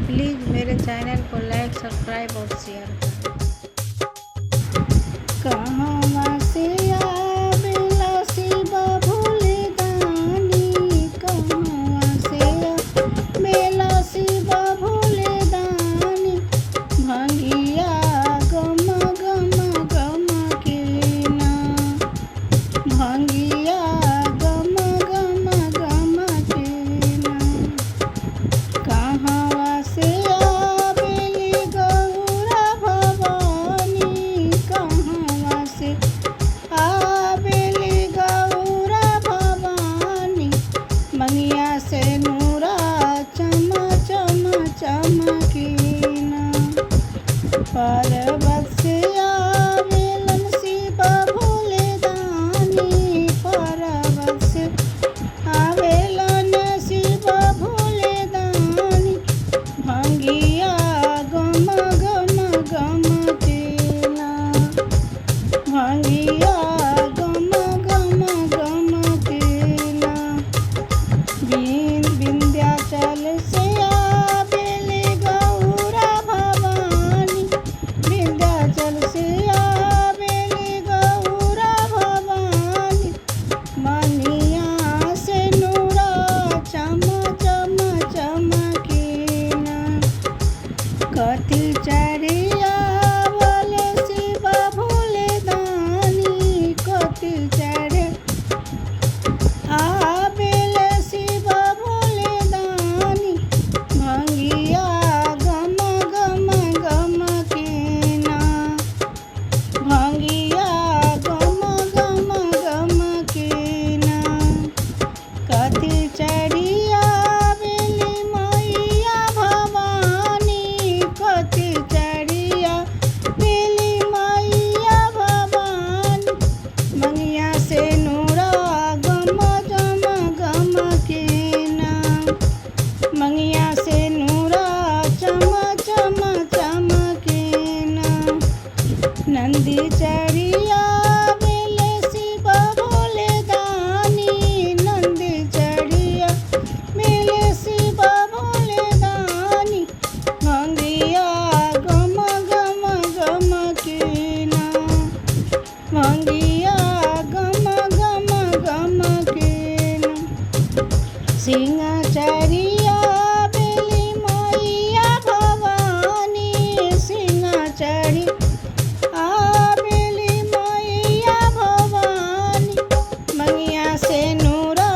Please मेरे channel को लाइक, subscribe और शेयर करें। कहवा से आवेला शिव भोले दानी, कहवा से आवेला शिव भोले दानी। भंगिया गम गम गम के ना, भंगिया गम गम गम के ना। कहवा से आवेली गौरा भवानी, कहवा से आवेली गौरा भवानी। मंगिया से नूरा चम चम चमकीना। पर्वत से आवेलन शिव भोले दानी, पर्वत से आवेलन शिव भोले दानी। भंगिया गम गम गम के ना, भंगिया गम गम गम के ना। विंध्याचल से आवेली गौरा भवानी, विंध्याचल से आवेली गौरा भवानी। मनिया से नूरा चम चम चमकीना। कथी चढ़िया बोले शिव भोले दानी, कथी चढ़े आवेले शिव भोले दानी। भंगिया गम गम गम के ना, भंगिया गम गम गम के ना। कथी चढ़िया आवेली मैया भवानी, कथी चढ़िया आवेली मैया भवानी। मंगिया से नूरा गम गम गम के ना, मंगिया से नूरा चम चम चमके ना। नंदी चढ़िया आवेले शिव भोले दानी, नंदी चढ़िया आवेले शिव भोले दानी। भंगिया गम गम गम के ना, भंगिया गम गम गम के ना। सिंह चढ़िया आवेली मैया भवानी, सिंह चढ़ी आवेली मैया भवानी। मंगिया से नूरा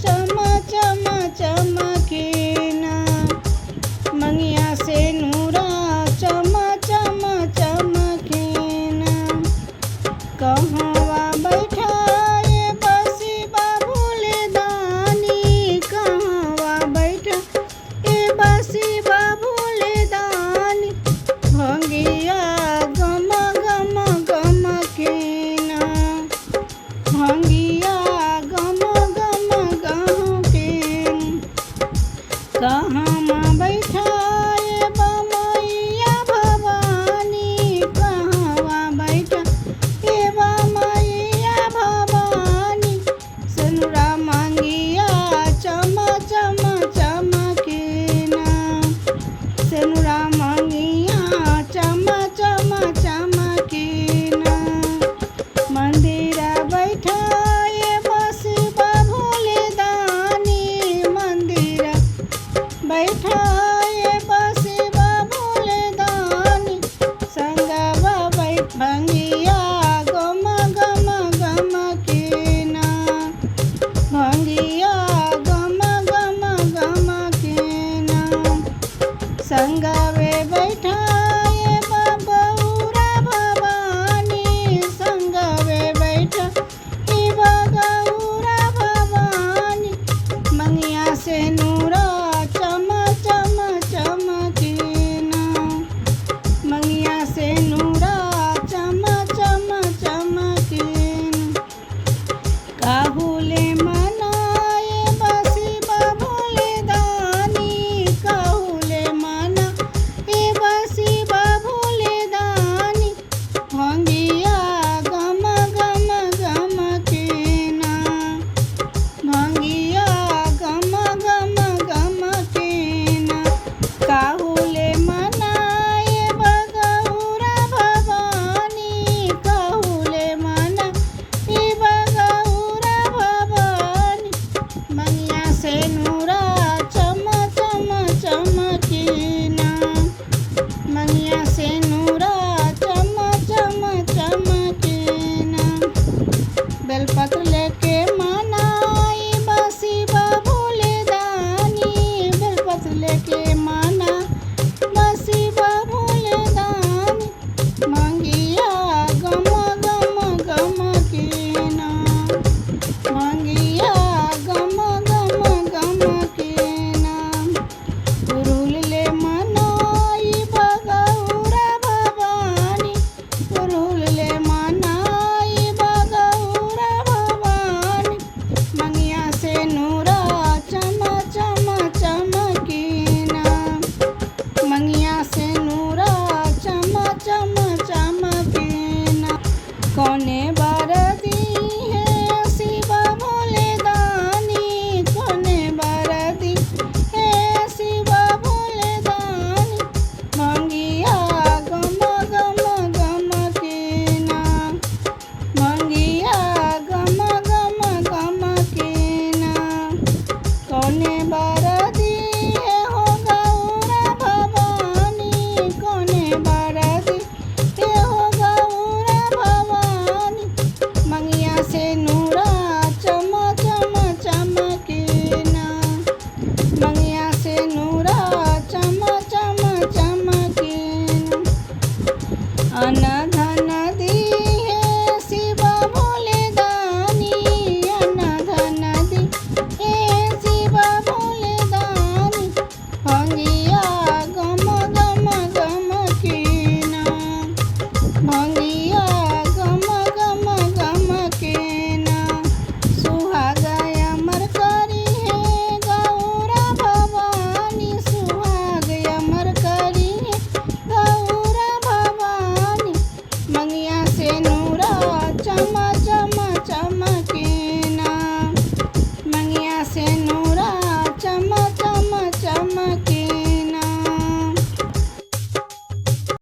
चम चम चमके ना, मंगिया से नूरा चम चम चमके ना। कहवा बैठाए शिव भोले दानी, कहवा बैठाए शिव भोले दानी। भंगिया गम गम गम के ना, भंगिया गम गम गम के। कहवा बैठाए मैया भवानी, कहवा बैठाए मैया भवानी। सनुरा मंगिया चम चम चमके ना, सनुरा मंगिया चम चम चमके ना। मंदिर बैठाए शिव भोले दानी, मंदिर बैठाए शिव भोले दानी। संगवा भंगिया गम गम गम के ना, भंगिया गम गम गम के ना। संगवा